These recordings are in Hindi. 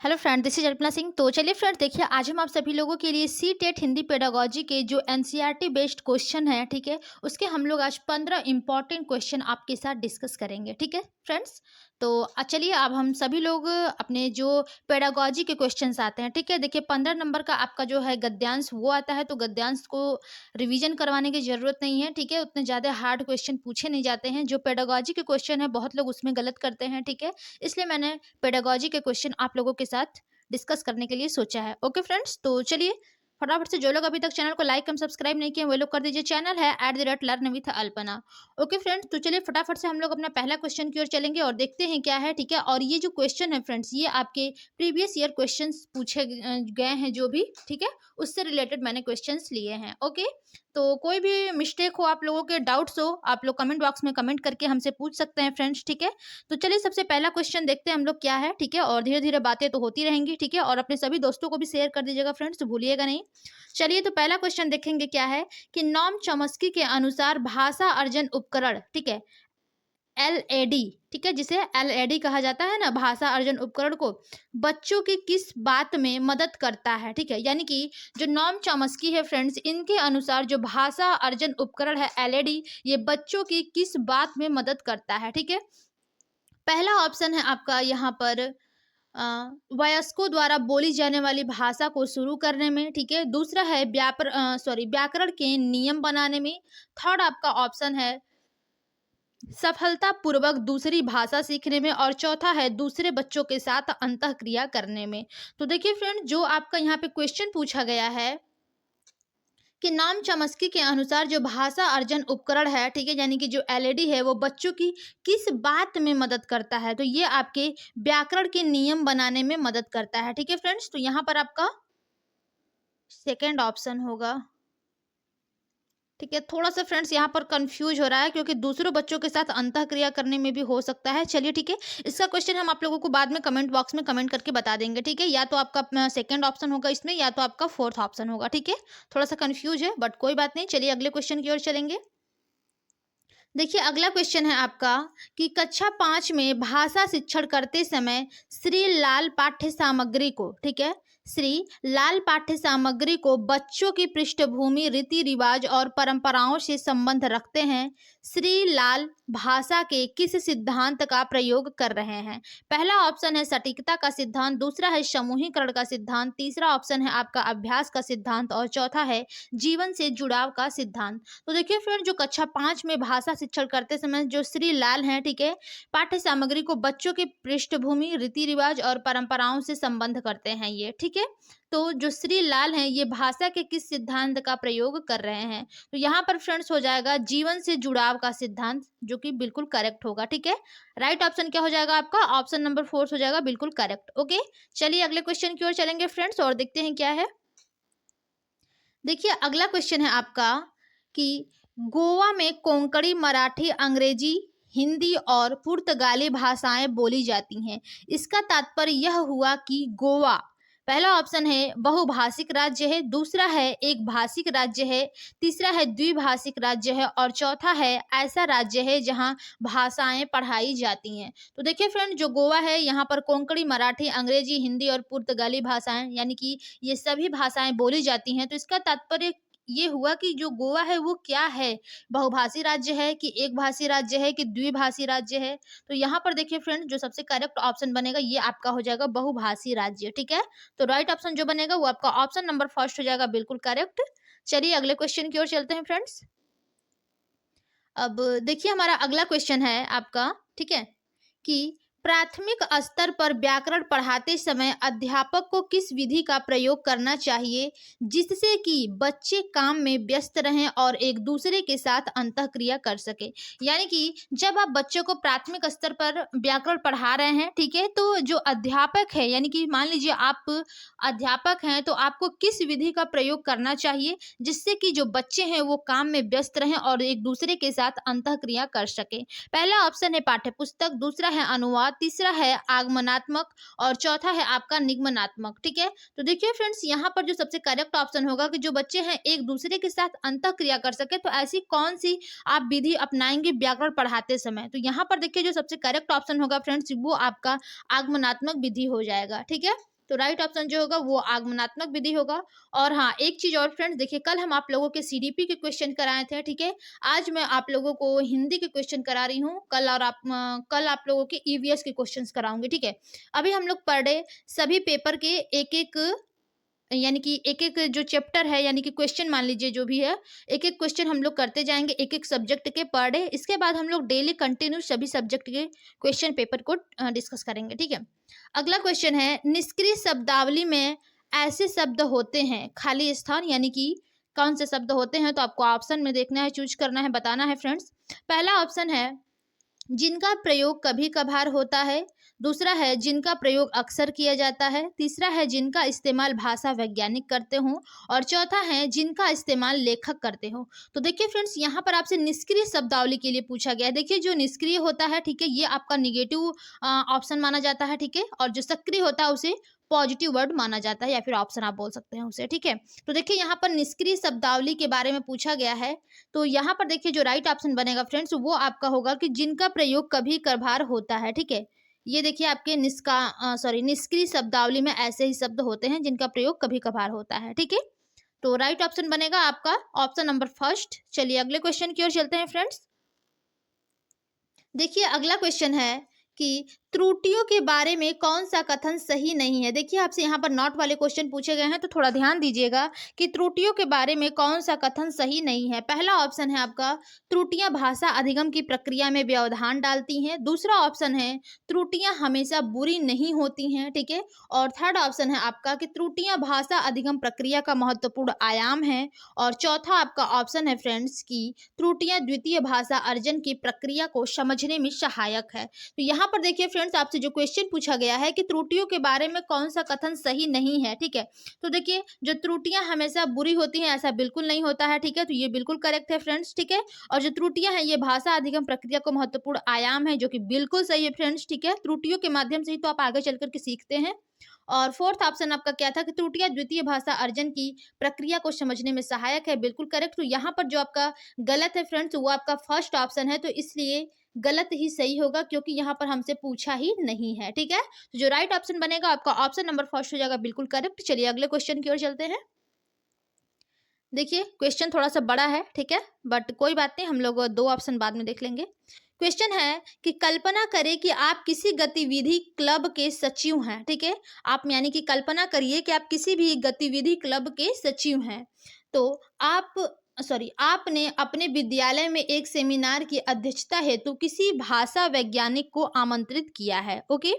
Hello friend, this is Alpana Singh. तो चलिए फ्रेंड, देखिए आज हम आप सभी लोगों के लिए सी टेट हिंदी पेडागोजी के जो एनसीईआरटी बेस्ड क्वेश्चन है, ठीक है, उसके हम लोग आज 15 इंपॉर्टेंट क्वेश्चन आपके साथ डिस्कस करेंगे। ठीक है फ्रेंड्स, तो चलिए अब हम सभी लोग अपने जो पेडागोजी के क्वेश्चंस आते हैं, ठीक है। देखिए 15 नंबर का आपका जो है गद्यांश वो आता है, तो गद्यांश को रिवीजन करवाने की जरूरत नहीं है, ठीक है। उतने ज़्यादा हार्ड क्वेश्चन पूछे नहीं जाते हैं। जो पेडागोजी के क्वेश्चन है बहुत लोग उसमें गलत करते हैं, ठीक है। इसलिए मैंने पेडागोजी के क्वेश्चन आप लोगों के साथ डिस्कस करने के लिए सोचा है। ओके फ्रेंड्स, तो चलिए फटाफट से जो लोग अभी तक चैनल को लाइक एंड सब्सक्राइब नहीं किए वो लोग कर दीजिए। चैनल है @learn with Alpana. Okay friends, तो चलिए फटाफट से हम लोग अपना पहला क्वेश्चन की ओर चलेंगे और देखते हैं क्या है, ठीक है। और ये जो क्वेश्चन है फ्रेंड्स, ये आपके प्रीवियस ईयर क्वेश्चन पूछे गए हैं जो भी, ठीक है, उससे रिलेटेड मैंने क्वेश्चन लिए हैं। ओके, तो कोई भी मिस्टेक हो, आप लोगों के डाउट्स हो, आप लोग कमेंट बॉक्स में कमेंट करके हमसे पूछ सकते हैं फ्रेंड्स, ठीक है। तो चलिए सबसे पहला क्वेश्चन देखते हैं हम लोग क्या है, ठीक है। और धीरे धीरे बातें तो होती रहेंगी, ठीक है। और अपने सभी दोस्तों को भी शेयर कर दीजिएगा फ्रेंड्स, तो भूलिएगा नहीं। चलिए तो पहला क्वेश्चन देखेंगे क्या है कि नॉम चॉम्स्की के अनुसार भाषा अर्जन उपकरण, ठीक है, एलएडी, ठीक है, जिसे एलएडी कहा जाता है ना, भाषा अर्जन उपकरण को, बच्चों की किस बात में मदद करता है, ठीक है। यानी कि जो नॉम चॉम्स्की है फ्रेंड्स, इनके अनुसार जो भाषा अर्जन उपकरण है एलएडी, ये बच्चों की किस बात में मदद करता है, ठीक है। पहला ऑप्शन है आपका यहाँ पर अ, वयस्कों द्वारा बोली जाने वाली भाषा को शुरू करने में, ठीक है। दूसरा है व्याकरण के नियम बनाने में। थर्ड आपका ऑप्शन है सफलतापूर्वक दूसरी भाषा सीखने में। और चौथा है दूसरे बच्चों के साथ अंतःक्रिया करने में। तो देखिए फ्रेंड, जो आपका यहाँ पे क्वेश्चन पूछा गया है कि नाम चॉम्स्की के अनुसार जो भाषा अर्जन उपकरण है, ठीक है, यानी कि जो एलईडी है, वो बच्चों की किस बात में मदद करता है, तो ये आपके व्याकरण के नियम बनाने में मदद करता है, ठीक है फ्रेंड्स। तो यहाँ पर आपका सेकंड ऑप्शन होगा, ठीक है। थोड़ा सा फ्रेंड्स यहाँ पर कंफ्यूज हो रहा है क्योंकि दूसरों बच्चों के साथ अंतःक्रिया करने में भी हो सकता है। चलिए ठीक है, इसका क्वेश्चन हम आप लोगों को बाद में कमेंट बॉक्स में कमेंट करके बता देंगे, ठीक है। या तो आपका सेकंड ऑप्शन होगा इसमें, या तो आपका फोर्थ ऑप्शन होगा, ठीक है। थोड़ा सा कंफ्यूज है बट कोई बात नहीं। चलिए अगले क्वेश्चन की ओर चलेंगे। देखिए अगला क्वेश्चन है आपका कि कक्षा 5 में भाषा शिक्षण करते समय श्री लाल पाठ्य सामग्री को, ठीक है, श्री लाल पाठ्य सामग्री को बच्चों की पृष्ठभूमि, रीति रिवाज और परंपराओं से संबंध रखते हैं। श्री लाल भाषा के किस सिद्धांत का प्रयोग कर रहे हैं? पहला ऑप्शन है सटीकता का सिद्धांत, दूसरा है समूहीकरण का सिद्धांत, तीसरा ऑप्शन है आपका अभ्यास का सिद्धांत और चौथा है जीवन से जुड़ाव का सिद्धांत। तो देखिए फ्रेंड, जो कक्षा 5 में भाषा शिक्षण करते समय जो श्री लाल हैं, ठीक है, पाठ्य सामग्री को बच्चों की पृष्ठभूमि, रीति रिवाज और परंपराओं से संबंध करते हैं ये, ठीक है। तो जो श्री लाल हैं ये भाषा के किस सिद्धांत का प्रयोग कर रहे हैं? तो यहाँ पर फ्रेंड्स हो जाएगा जीवन से जुड़ाव का सिद्धांत, जो कि बिल्कुल करेक्ट होगा, ठीक है। राइट ऑप्शन क्या हो जाएगा आपका? ऑप्शन नंबर 4 हो जाएगा, बिल्कुल करेक्ट। ओके, चलिए अगले क्वेश्चन की ओर चलेंगे फ्रेंड्स और देखते हैं क्या है। देखिए अगला क्वेश्चन है आपका कि गोवा में कोंकणी, मराठी, अंग्रेजी, हिंदी और पुर्तगाली भाषाएं बोली जाती हैं। इसका तात्पर्य यह हुआ कि गोवा, पहला ऑप्शन है बहुभाषिक राज्य है, दूसरा है एक भाषिक राज्य है, तीसरा है द्विभाषिक राज्य है और चौथा है ऐसा राज्य है जहां भाषाएं पढ़ाई जाती हैं। तो देखिए फ्रेंड, जो गोवा है यहाँ पर कोंकणी, मराठी, अंग्रेजी, हिंदी और पुर्तगाली भाषाएं, यानी कि ये सभी भाषाएं बोली जाती हैं। तो इसका तात्पर्य ये हुआ कि जो गोवा है वो क्या है, बहुभाषी राज्य है कि एक भाषी राज्य है कि द्विभाषी राज्य है? तो यहाँ पर देखिए फ्रेंड, जो सबसे करेक्ट ऑप्शन बनेगा ये आपका हो जाएगा बहुभाषी राज्य, ठीक है। तो राइट ऑप्शन जो बनेगा वो आपका ऑप्शन नंबर फर्स्ट हो जाएगा, बिल्कुल करेक्ट। चलिए अगले क्वेश्चन की ओर चलते हैं फ्रेंड्स। अब देखिए हमारा अगला क्वेश्चन है आपका, ठीक है, कि प्राथमिक स्तर पर व्याकरण पढ़ाते समय अध्यापक को किस विधि का प्रयोग करना चाहिए जिससे कि बच्चे काम में व्यस्त रहें और एक दूसरे के साथ अंतःक्रिया कर सके? यानी कि जब आप बच्चों को प्राथमिक स्तर पर व्याकरण पढ़ा रहे हैं, ठीक है, तो जो अध्यापक है, यानी कि मान लीजिए आप अध्यापक हैं, तो आपको किस विधि का प्रयोग करना चाहिए जिससे कि जो बच्चे हैं वो काम में व्यस्त रहें और एक दूसरे के साथ अंतःक्रिया कर सके? पहला ऑप्शन है पाठ्य पुस्तक, दूसरा है अनुवाद, तीसरा है आगमनात्मक और चौथा है आपका निगमनात्मक। ठीक है, तो देखिए फ्रेंड्स यहाँ पर जो सबसे करेक्ट ऑप्शन होगा कि जो बच्चे हैं एक दूसरे के साथ अंतःक्रिया कर सके, तो ऐसी कौन सी आप विधि अपनाएंगे व्याकरण पढ़ाते समय। तो यहाँ पर देखिए जो सबसे करेक्ट ऑप्शन होगा फ्रेंड्स वो आपका आगमनात्मक विधि हो जाएगा। ठीक है, तो राइट ऑप्शन जो होगा वो आगमनात्मक विधि होगा। और हाँ, एक चीज और फ्रेंड्स, देखिए कल हम आप लोगों के सीडीपी के क्वेश्चन कराए थे। ठीक है, आज मैं आप लोगों को हिंदी के क्वेश्चन करा रही हूँ कल, और कल आप लोगों के ईवीएस के क्वेश्चंस कराऊंगी। ठीक है, अभी हम लोग पर डे सभी पेपर के एक एक, यानी कि एक एक जो चैप्टर है, यानी कि क्वेश्चन मान लीजिए जो भी है, एक एक क्वेश्चन हम लोग करते जाएंगे एक एक सब्जेक्ट के पर डे। इसके बाद हम लोग डेली कंटिन्यू सभी सब्जेक्ट के क्वेश्चन पेपर को डिस्कस करेंगे। ठीक है, अगला क्वेश्चन है, निष्क्रिय शब्दावली में ऐसे शब्द होते हैं खाली स्थान, यानी कि कौन से शब्द होते हैं। तो आपको ऑप्शन में देखना है, चूज करना है, बताना है फ्रेंड्स। पहला ऑप्शन है जिनका प्रयोग कभी कभार होता है, दूसरा है जिनका प्रयोग अक्सर किया जाता है, तीसरा है जिनका इस्तेमाल भाषा वैज्ञानिक करते हों, और चौथा है जिनका इस्तेमाल लेखक करते हो। तो देखिए फ्रेंड्स यहाँ पर आपसे निष्क्रिय शब्दावली के लिए पूछा गया है। देखिए जो निष्क्रिय होता है, ठीक है, ये आपका निगेटिव ऑप्शन माना जाता है। ठीक है, और जो सक्रिय होता है उसे पॉजिटिव वर्ड माना जाता है, या फिर ऑप्शन आप बोल सकते हैं उसे। ठीक है, तो देखिए यहाँ पर निष्क्रिय शब्दावली के बारे में पूछा गया है। तो यहाँ पर देखिए जो राइट ऑप्शन बनेगा फ्रेंड्स वो आपका होगा कि जिनका प्रयोग कभी कभार होता है। ठीक है, ये देखिए आपके निष्क्रिय शब्दावली में ऐसे ही शब्द होते हैं जिनका प्रयोग कभी कभार होता है। ठीक है, तो राइट ऑप्शन बनेगा आपका ऑप्शन नंबर फर्स्ट। चलिए अगले क्वेश्चन की ओर चलते हैं फ्रेंड्स। देखिए अगला क्वेश्चन है कि त्रुटियों के बारे में कौन सा कथन सही नहीं है। देखिए आपसे यहाँ पर नॉट वाले क्वेश्चन पूछे गए हैं, तो थोड़ा ध्यान दीजिएगा कि त्रुटियों के बारे में कौन सा कथन सही नहीं है। पहला ऑप्शन है आपका त्रुटियां भाषा अधिगम की प्रक्रिया में व्यवधान डालती हैं, दूसरा ऑप्शन है त्रुटियां हमेशा बुरी नहीं होती हैं। ठीक है, और थर्ड ऑप्शन है आपका कि त्रुटियां भाषा अधिगम प्रक्रिया का महत्वपूर्ण आयाम है, और चौथा आपका ऑप्शन है फ्रेंड्स की त्रुटियां द्वितीय भाषा अर्जन की प्रक्रिया को समझने में सहायक है। तो यहाँ पर देखिए फ्रेंड्स आपसे जो क्वेश्चन पूछा गया है कि त्रुटियों के बारे में कौन सा कथन सही नहीं है। ठीक है, तो देखिए जो त्रुटियां हमेशा बुरी होती हैं ऐसा बिल्कुल नहीं होता है। ठीक है, तो ये बिल्कुल करेक्ट है फ्रेंड्स। ठीक है, और जो त्रुटियां हैं ये भाषा अधिगम प्रक्रिया को महत्वपूर्ण आयाम है, जो कि बिल्कुल सही है फ्रेंड्स। ठीक है, त्रुटियों के माध्यम से ही तो आप आगे चल करके सीखते हैं। और फोर्थ ऑप्शन आपका क्या था कि त्रुटियां द्वितीय भाषा अर्जन की प्रक्रिया को समझने में सहायक है, बिल्कुल करेक्ट। तो यहाँ पर जो आपका गलत है फ्रेंड्स वो आपका फर्स्ट ऑप्शन है, तो इसलिए गलत ही सही होगा क्योंकि यहाँ पर हमसे पूछा ही नहीं है। ठीक है, तो जो राइट ऑप्शन बनेगा आपका ऑप्शन नंबर फर्स्ट हो जाएगा, बिल्कुल करेक्ट। चलिए अगले क्वेश्चन की ओर चलते हैं। देखिए क्वेश्चन थोड़ा सा बड़ा है, ठीक है, बट कोई बात नहीं, हम लोग दो ऑप्शन बाद में देख लेंगे। क्वेश्चन है कि कल्पना करें कि आप किसी गतिविधि क्लब के सचिव हैं। ठीक है, आप यानी कि कल्पना करिए कि आप किसी भी गतिविधि क्लब के सचिव हैं, तो आपने अपने विद्यालय में एक सेमिनार की अध्यक्षता हेतु किसी भाषा वैज्ञानिक को आमंत्रित किया है। ओके,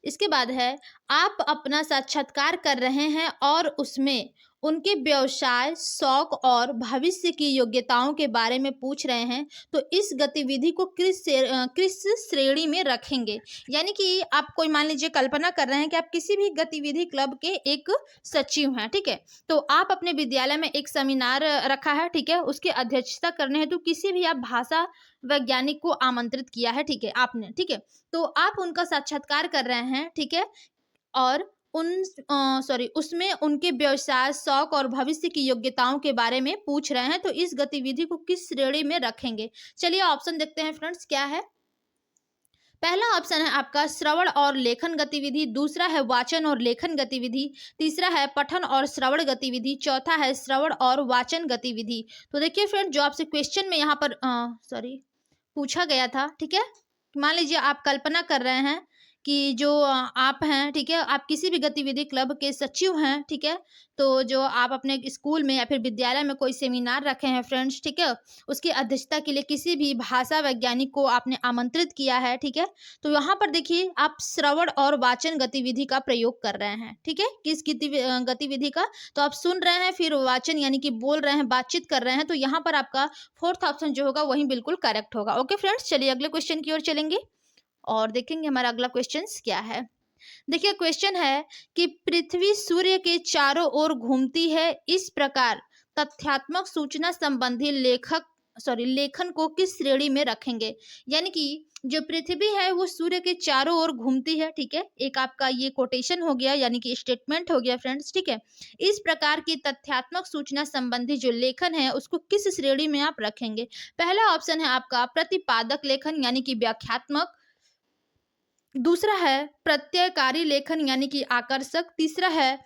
इसके बाद है आप अपना साक्षात्कार कर रहे हैं और उसमें उनके व्यवसाय, शौक और भविष्य की योग्यताओं के बारे में पूछ रहे हैं, तो इस गतिविधि को किस श्रेणी में रखेंगे। यानी कि आप कोई मान लीजिए कल्पना कर रहे हैं कि आप किसी भी गतिविधि क्लब के एक सचिव हैं। ठीक है, तो आप अपने विद्यालय में एक सेमिनार रखा है, ठीक है, उसकी अध्यक्षता करने हेतु किसी भी आप भाषा वैज्ञानिक को आमंत्रित किया है। ठीक है, आपने, ठीक है, तो आप उनका साक्षात्कार कर रहे हैं। ठीक है, और उसमें उनके व्यवसाय, शौक और भविष्य की योग्यताओं के बारे में पूछ रहे हैं, तो इस गतिविधि को किस श्रेणी में रखेंगे। चलिए ऑप्शन देखते हैं फ्रेंड्स क्या है। पहला ऑप्शन है आपका श्रवण और लेखन गतिविधि, दूसरा है वाचन और लेखन गतिविधि, तीसरा है पठन और श्रवण गतिविधि, चौथा है श्रवण और वाचन गतिविधि। तो देखिए फ्रेंड जो आपसे क्वेश्चन में यहाँ पर पूछा गया था, ठीक है, मान लीजिए आप कल्पना कर रहे हैं कि जो आप हैं, ठीक है, आप किसी भी गतिविधि क्लब के सचिव हैं। ठीक है, तो जो आप अपने स्कूल में या फिर विद्यालय में कोई सेमिनार रखे हैं फ्रेंड्स, ठीक है, उसकी अध्यक्षता के लिए किसी भी भाषा वैज्ञानिक को आपने आमंत्रित किया है। ठीक है, तो यहाँ पर देखिए आप श्रवण और वाचन गतिविधि का प्रयोग कर रहे हैं। ठीक है, किस गतिविधि का, तो आप सुन रहे हैं, फिर वाचन यानी कि बोल रहे हैं, बातचीत कर रहे हैं, तो यहाँ पर आपका फोर्थ ऑप्शन जो होगा वही बिल्कुल करेक्ट होगा। ओके फ्रेंड्स, चलिए अगले क्वेश्चन की ओर चलेंगे और देखेंगे हमारा अगला क्वेश्चन क्या है। देखिए क्वेश्चन है कि पृथ्वी सूर्य के चारों ओर घूमती है, इस प्रकार तथ्यात्मक सूचना संबंधी लेखक लेखन को किस श्रेणी में रखेंगे? यानी कि जो पृथ्वी है वो सूर्य के चारों ओर घूमती है, ठीक है? एक आपका ये कोटेशन हो गया यानी कि स्टेटमेंट हो गया फ्रेंड्स, ठीक है? इस प्रकार की तथ्यात्मक सूचना संबंधी जो लेखन है उसको किस श्रेणी में आप रखेंगे? पहला ऑप्शन है आपका प्रतिपादक लेखन यानी कि व्याख्यात्मक, दूसरा है प्रत्ययकारी लेखन यानी कि आकर्षक, तीसरा है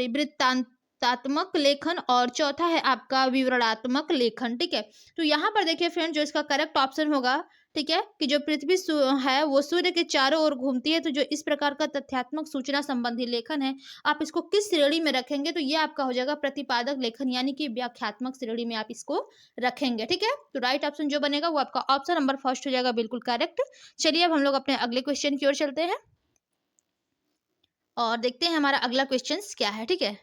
वृत्तांतात्मक लेखन और चौथा है आपका विवरणात्मक लेखन, ठीक है? तो यहाँ पर देखिए फ्रेंड जो इसका करेक्ट ऑप्शन होगा, ठीक है, कि जो पृथ्वी है वो सूर्य के चारों ओर घूमती है, तो जो इस प्रकार का तथ्यात्मक सूचना संबंधी लेखन है आप इसको किस श्रेणी में रखेंगे? तो ये आपका हो जाएगा प्रतिपादक लेखन यानी कि व्याख्यात्मक श्रेणी में आप इसको रखेंगे, ठीक है? तो राइट ऑप्शन जो बनेगा वो आपका ऑप्शन नंबर फर्स्ट हो जाएगा, बिल्कुल करेक्ट। चलिए अब हम लोग अपने अगले क्वेश्चन की ओर चलते हैं और देखते हैं हमारा अगला क्वेश्चन क्या है, ठीक है?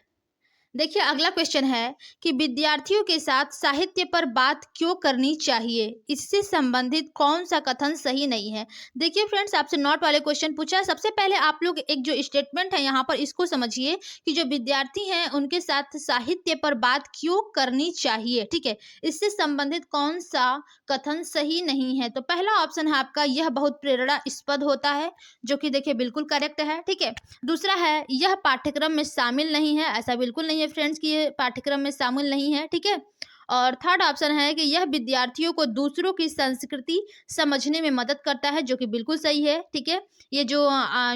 देखिए अगला क्वेश्चन है कि विद्यार्थियों के साथ साहित्य पर बात क्यों करनी चाहिए, इससे संबंधित कौन सा कथन सही नहीं है? देखिए फ्रेंड्स आपसे नोट वाले क्वेश्चन पूछा है। सबसे पहले आप लोग एक जो स्टेटमेंट है यहाँ पर इसको समझिए कि जो विद्यार्थी हैं उनके साथ साहित्य पर बात क्यों करनी चाहिए, ठीक है? इससे संबंधित कौन सा कथन सही नहीं है? तो पहला ऑप्शन है आपका यह बहुत प्रेरणास्पद होता है, जो कि देखिए बिल्कुल करेक्ट है, ठीक है? दूसरा है यह पाठ्यक्रम में शामिल नहीं है, ऐसा बिल्कुल नहीं है फ्रेंड्स कि ये पाठ्यक्रम में शामिल नहीं है, ठीक है? और थर्ड ऑप्शन है कि यह विद्यार्थियों को दूसरों की संस्कृति समझने में मदद करता है, जो कि बिल्कुल सही है, ठीक है? ये जो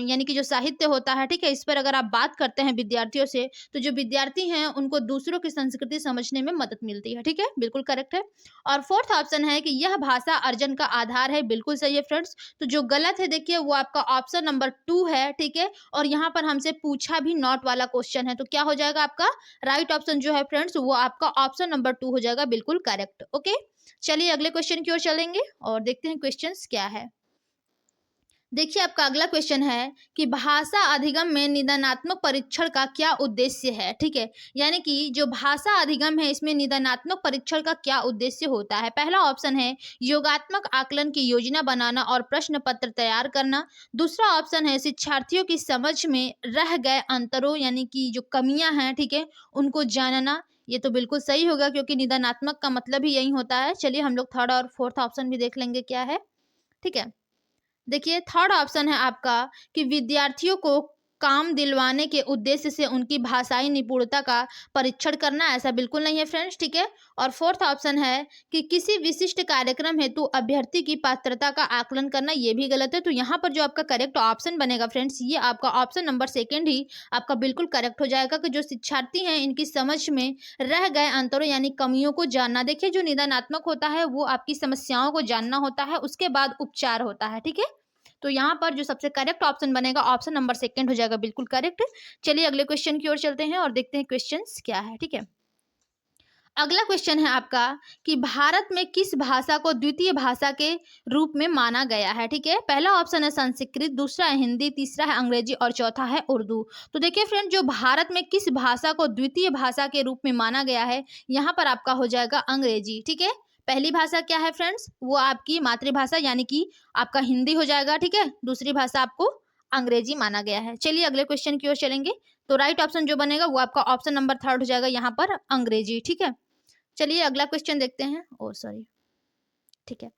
यानी कि जो साहित्य होता है, ठीक है, इस पर अगर आप बात करते हैं विद्यार्थियों से तो जो विद्यार्थी हैं उनको दूसरों की संस्कृति समझने में मदद मिलती है, ठीक है, बिल्कुल करेक्ट है। और फोर्थ ऑप्शन है कि यह भाषा अर्जन का आधार है, बिल्कुल सही है फ्रेंड्स। तो जो गलत है देखिए वो आपका ऑप्शन नंबर 2 है, ठीक है? और यहाँ पर हमसे पूछा भी नॉट वाला क्वेश्चन है, तो क्या हो जाएगा आपका राइट ऑप्शन जो है फ्रेंड्स वो आपका ऑप्शन नंबर 2 हो जाएगा, बिल्कुल करेक्ट। ओके, चलिए अगले क्वेश्चन की ओर चलेंगे और देखते हैं क्वेश्चंस क्या है। देखिए आपका अगला क्वेश्चन है कि भाषा अधिगम में निदानात्मक परीक्षण का क्या उद्देश्य है, ठीक है? यानी कि जो भाषा अधिगम है इसमें निदानात्मक परीक्षण का क्या उद्देश्य होता है? पहला ऑप्शन है योगात्मक आकलन की योजना बनाना और प्रश्न पत्र तैयार करना, दूसरा ऑप्शन है शिक्षार्थियों की समझ में रह गए अंतरों यानी कि जो कमियां हैं, ठीक है, उनको जानना। ये तो बिल्कुल सही होगा क्योंकि निदानात्मक का मतलब ही यही होता है। चलिए हम लोग थर्ड और फोर्थ ऑप्शन भी देख लेंगे क्या है, ठीक है? देखिए थर्ड ऑप्शन है आपका कि विद्यार्थियों को काम दिलवाने के उद्देश्य से उनकी भाषाई निपुणता का परीक्षण करना, ऐसा बिल्कुल नहीं है फ्रेंड्स, ठीक है? और फोर्थ ऑप्शन है कि किसी विशिष्ट कार्यक्रम हेतु अभ्यर्थी की पात्रता का आकलन करना, ये भी गलत है। तो यहाँ पर जो आपका करेक्ट ऑप्शन बनेगा फ्रेंड्स ये आपका ऑप्शन नंबर सेकेंड ही आपका बिल्कुल करेक्ट हो जाएगा कि जो शिक्षार्थी हैं इनकी समझ में रह गए अंतरों यानी कमियों को जानना। देखिए जो निदानात्मक होता है वो आपकी समस्याओं को जानना होता है, उसके बाद उपचार होता है, ठीक है? तो यहाँ पर जो सबसे करेक्ट ऑप्शन बनेगा ऑप्शन नंबर सेकंड हो जाएगा, बिल्कुल करेक्ट। चलिए अगले क्वेश्चन की ओर चलते हैं और देखते हैं क्वेश्चंस क्या है, ठीक है? अगला क्वेश्चन है आपका कि भारत में किस भाषा को द्वितीय भाषा के रूप में माना गया है, ठीक है? पहला ऑप्शन है संस्कृत, दूसरा है हिंदी, तीसरा है अंग्रेजी और चौथा है उर्दू। तो देखिए फ्रेंड जो भारत में किस भाषा को द्वितीय भाषा के रूप में माना गया है, यहाँ पर आपका हो जाएगा अंग्रेजी, ठीक है? पहली भाषा क्या है फ्रेंड्स, वो आपकी मातृभाषा यानी कि आपका हिंदी हो जाएगा, ठीक है? दूसरी भाषा आपको अंग्रेजी माना गया है। चलिए अगले क्वेश्चन की ओर चलेंगे। तो राइट ऑप्शन जो बनेगा वो आपका ऑप्शन नंबर थर्ड हो जाएगा, यहाँ पर अंग्रेजी, ठीक है? चलिए अगला क्वेश्चन देखते हैं। ओ सॉरी, ठीक है।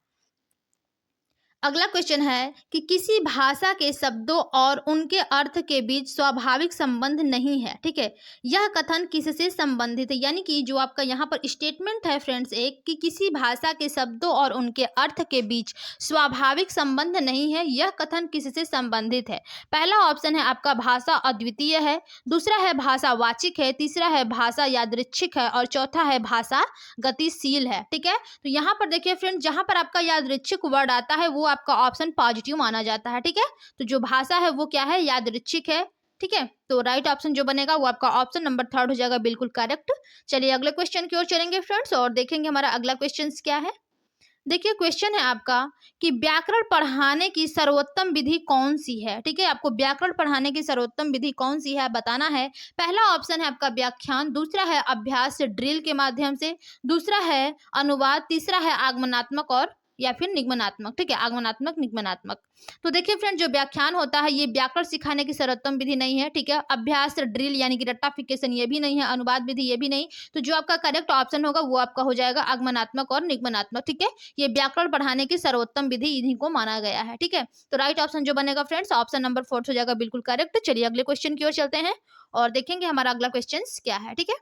अगला क्वेश्चन है कि किसी भाषा के शब्दों और उनके अर्थ के बीच स्वाभाविक संबंध नहीं है, ठीक है? यह कथन किससे संबंधित है? यानी कि जो आपका यहाँ पर स्टेटमेंट है फ्रेंड्स एक कि किसी भाषा के शब्दों और उनके अर्थ के बीच स्वाभाविक संबंध नहीं है, यह कथन किससे संबंधित है? पहला ऑप्शन है आपका भाषा अद्वितीय है, दूसरा है भाषा वाचिक है, तीसरा है भाषा यादृच्छिक है और चौथा है भाषा गतिशील है, ठीक है? तो यहाँ पर देखिए फ्रेंड जहाँ पर आपका यादृच्छिक वर्ड आता है वो आपका ऑप्शन पॉजिटिव माना जाता है, ठीक है? तो जो भाषा है वो क्या है, यादृच्छिक है, ठीक है? तो राइट ऑप्शन जो बनेगा वो आपका ऑप्शन नंबर थर्ड हो जाएगा, बिल्कुल करेक्ट। चलिए अगले क्वेश्चन की ओर चलेंगे फ्रेंड्स और देखेंगे हमारा अगला क्वेश्चन क्या है। देखिए क्वेश्चन है आपका कि व्याकरण पढ़ाने की सर्वोत्तम विधि कौन सी है, ठीक है? आपको व्याकरण पढ़ाने की सर्वोत्तम विधि कौन सी है बताना है। पहला ऑप्शन है आपका व्याख्यान, दूसरा है अभ्यास ड्रिल के माध्यम से, दूसरा है अनुवाद, तीसरा है आगमनात्मक और या फिर निगमनात्मक, ठीक है, आगमनात्मक, निगमनात्मक। तो देखिए फ्रेंड, जो व्याख्यान होता है ये व्याकरण सिखाने की सर्वोत्तम विधि नहीं है, ठीक है। अभ्यास ड्रिल यानी कि रट्टाफिकेशन ये भी नहीं है, अनुवाद विधि ये भी नहीं। तो जो आपका करेक्ट ऑप्शन होगा वो आपका हो जाएगा आगमनात्मक और निगमनात्मक, ठीक है। ये व्याकरण पढ़ाने की सर्वोत्तम विधि इन्हीं को माना गया है, ठीक है। तो राइट ऑप्शन जो बनेगा फ्रेंड्स, ऑप्शन नंबर 4 हो जाएगा बिल्कुल करेक्ट। चलिए अगले क्वेश्चन की ओर चलते हैं और देखेंगे हमारा अगला क्वेश्चन क्या है, ठीक है।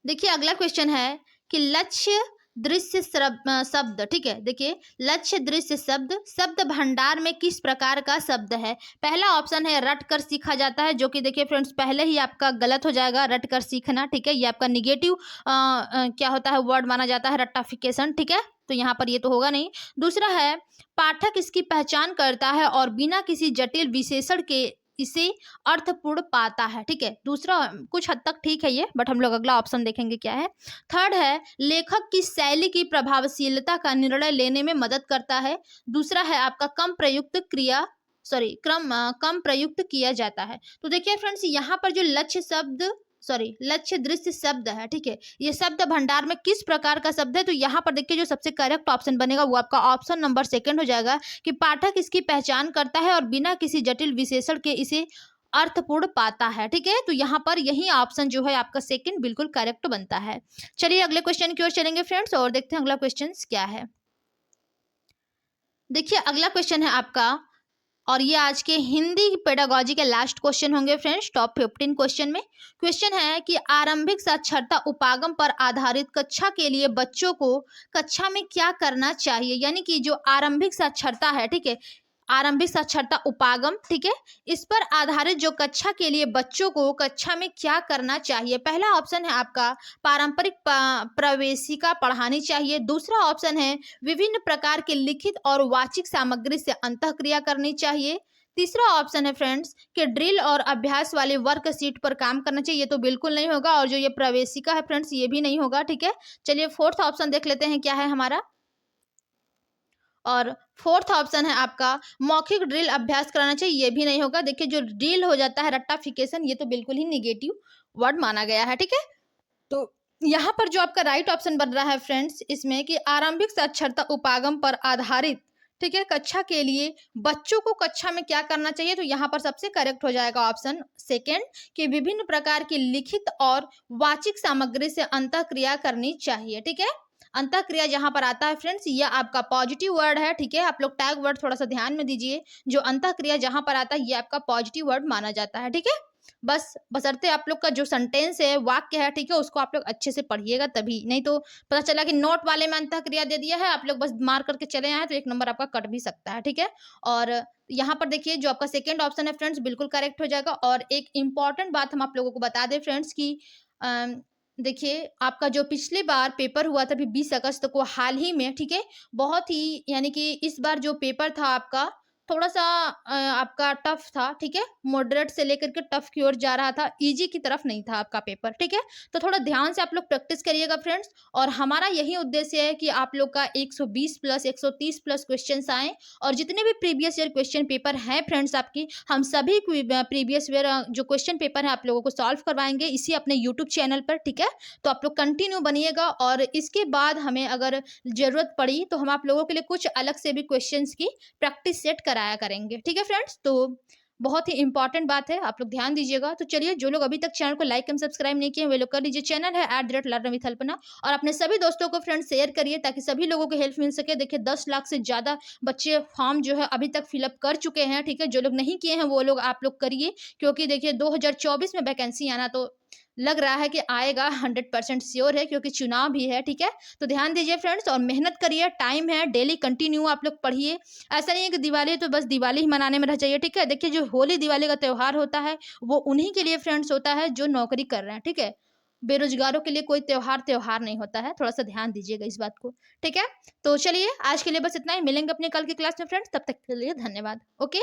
देखिए अगला क्वेश्चन है कि लक्ष्य दृश्य शब्द, ठीक है। देखिए लक्ष्य दृश्य शब्द शब्द भंडार में किस प्रकार का शब्द है। पहला ऑप्शन है रट कर सीखा जाता है, जो कि देखिए फ्रेंड्स पहले ही आपका गलत हो जाएगा, रट कर सीखना, ठीक है। ये आपका निगेटिव क्या होता है वर्ड माना जाता है, रट्टाफिकेशन, ठीक है। तो यहाँ पर ये तो होगा नहीं। दूसरा है पाठक इसकी पहचान करता है और बिना किसी जटिल विशेषण के इसे अर्थपूर्ण पाता है, ठीक है। दूसरा कुछ हद तक ठीक है ये, बट हम लोग अगला ऑप्शन देखेंगे क्या है। थर्ड है लेखक की शैली की प्रभावशीलता का निर्णय लेने में मदद करता है। दूसरा है आपका कम प्रयुक्त किया जाता है। तो देखिए फ्रेंड्स, यहाँ पर जो लक्ष्य दृश्य शब्द है, ठीक है, ये शब्द भंडार में किस प्रकार का शब्द है। तो यहाँ पर देखिए जो सबसे करेक्ट ऑप्शन बनेगा वो आपका ऑप्शन नंबर 2 हो जाएगा कि पाठक इसकी पहचान करता है और बिना किसी जटिल विशेषण के इसे अर्थपूर्ण पाता है, ठीक है। तो यहाँ पर यही ऑप्शन जो है आपका 2 बिल्कुल करेक्ट बनता है। चलिए अगले क्वेश्चन की ओर चलेंगे फ्रेंड्स और देखते हैं अगला क्वेश्चन क्या है। देखिए अगला क्वेश्चन है आपका, और ये आज के हिंदी पेडागोजी के लास्ट क्वेश्चन होंगे फ्रेंड्स, टॉप 15 क्वेश्चन में। क्वेश्चन है कि आरंभिक साक्षरता उपागम पर आधारित कक्षा के लिए बच्चों को कक्षा में क्या करना चाहिए। यानी कि जो आरंभिक साक्षरता है, ठीक है, आरंभिक साक्षरता उपागम, ठीक है, इस पर आधारित जो कक्षा के लिए बच्चों को कक्षा में क्या करना चाहिए। पहला ऑप्शन है आपका पारंपरिक प्रवेशिका पढ़ानी चाहिए। दूसरा ऑप्शन है विभिन्न प्रकार के लिखित और वाचिक सामग्री से अंतःक्रिया करनी चाहिए। तीसरा ऑप्शन है फ्रेंड्स कि ड्रिल और अभ्यास वाले वर्कशीट पर काम करना चाहिए। ये तो बिल्कुल नहीं होगा, और जो ये प्रवेशिका है फ्रेंड्स ये भी नहीं होगा, ठीक है। चलिए फोर्थ ऑप्शन देख लेते हैं क्या है हमारा, और फोर्थ ऑप्शन है आपका मौखिक ड्रिल अभ्यास कराना चाहिए। ये भी नहीं होगा। देखिए जो ड्रिल हो जाता है रट्टाफिकेशन, ये तो बिल्कुल ही निगेटिव वर्ड माना गया है, ठीक है। तो यहाँ पर जो आपका राइट ऑप्शन बन रहा है फ्रेंड्स, इसमें कि आरंभिक साक्षरता उपागम पर आधारित, ठीक है, कक्षा के लिए बच्चों को कक्षा में क्या करना चाहिए। तो यहाँ पर सबसे करेक्ट हो जाएगा ऑप्शन 2 कि विभिन्न प्रकार की लिखित और वाचिक सामग्री से अंतःक्रिया करनी चाहिए, ठीक है। अंतःक्रिया जहां पर आता है फ्रेंड्स, ये आपका पॉजिटिव वर्ड है, ठीक है। आप लोग टैग वर्ड थोड़ा सा ध्यान में दीजिए। जो अंतःक्रिया जहां पर आता है ये आपका पॉजिटिव वर्ड माना जाता है, ठीक है। बस बशर्ते आप लोग का जो सेंटेंस है, वाक्य है, ठीक है, उसको आप लोग अच्छे से पढ़िएगा, तभी नहीं तो पता चला कि नोट वाले में अंतःक्रिया दे दिया है, आप लोग बस मार करके चले आए तो 1 नंबर आपका कट भी सकता है, ठीक है। और यहाँ पर देखिए जो आपका सेकंड ऑप्शन है फ्रेंड्स बिल्कुल करेक्ट हो जाएगा। और एक इंपॉर्टेंट बात हम आप लोगों को बता दें फ्रेंड्स की देखिए आपका जो पिछली बार पेपर हुआ था अभी 20 अगस्त को हाल ही में, ठीक है, बहुत ही यानी कि इस बार जो पेपर था आपका थोड़ा सा आपका टफ था, ठीक है, मॉडरेट से लेकर के टफ की ओर जा रहा था, इजी की तरफ नहीं था आपका पेपर, ठीक है। तो थोड़ा ध्यान से आप लोग प्रैक्टिस करिएगा फ्रेंड्स। और हमारा यही उद्देश्य है कि आप लोग का 120 प्लस 130 प्लस क्वेश्चन आए, और जितने भी प्रीवियस ईयर क्वेश्चन पेपर हैं फ्रेंड्स आपकी, हम सभी प्रीवियस ईयर जो क्वेश्चन पेपर है आप लोगों को सॉल्व करवाएंगे इसी अपने यूट्यूब चैनल पर, ठीक है। तो आप लोग कंटिन्यू बनिएगा, और इसके बाद हमें अगर जरूरत पड़ी तो हम आप लोगों के लिए कुछ अलग से भी क्वेश्चंस की प्रैक्टिस सेट कराया करेंगे, ठीक है फ्रेंड्स। तो बहुत ही इंपॉर्टेंट बात है, आप लोग ध्यान दीजिएगा। तो चलिए जो लोग अभी तक चैनल को लाइक एंड सब्सक्राइब नहीं किए वे लोग कर लीजिए। चैनल है @learn और अपने सभी दोस्तों को फ्रेंड्स शेयर करिए ताकि सभी लोगों को हेल्प मिल सके। देखिए 10 लाख से ज़्यादा बच्चे फॉर्म जो है अभी तक फिलअप कर चुके हैं, ठीक है। जो लोग नहीं किए हैं वो लोग आप लोग करिए, क्योंकि देखिए 2024 में वैकेंसी आना तो लग रहा है कि आएगा, 100% श्योर है, क्योंकि चुनाव भी है, ठीक है। तो ध्यान दीजिए फ्रेंड्स और मेहनत करिए, टाइम है, डेली कंटिन्यू आप लोग पढ़िए। ऐसा नहीं है कि दिवाली तो बस दिवाली ही मनाने में रह जाइए, ठीक है। देखिए जो होली दिवाली का त्यौहार होता है वो उन्हीं के लिए फ्रेंड्स होता है जो नौकरी कर रहे हैं, ठीक है। बेरोजगारों के लिए कोई त्योहार नहीं होता है, थोड़ा सा ध्यान दीजिएगा इस बात को, ठीक है। तो चलिए आज के लिए बस इतना ही, मिलेंगे अपने कल की क्लास में फ्रेंड्स, तब तक के लिए धन्यवाद। ओके।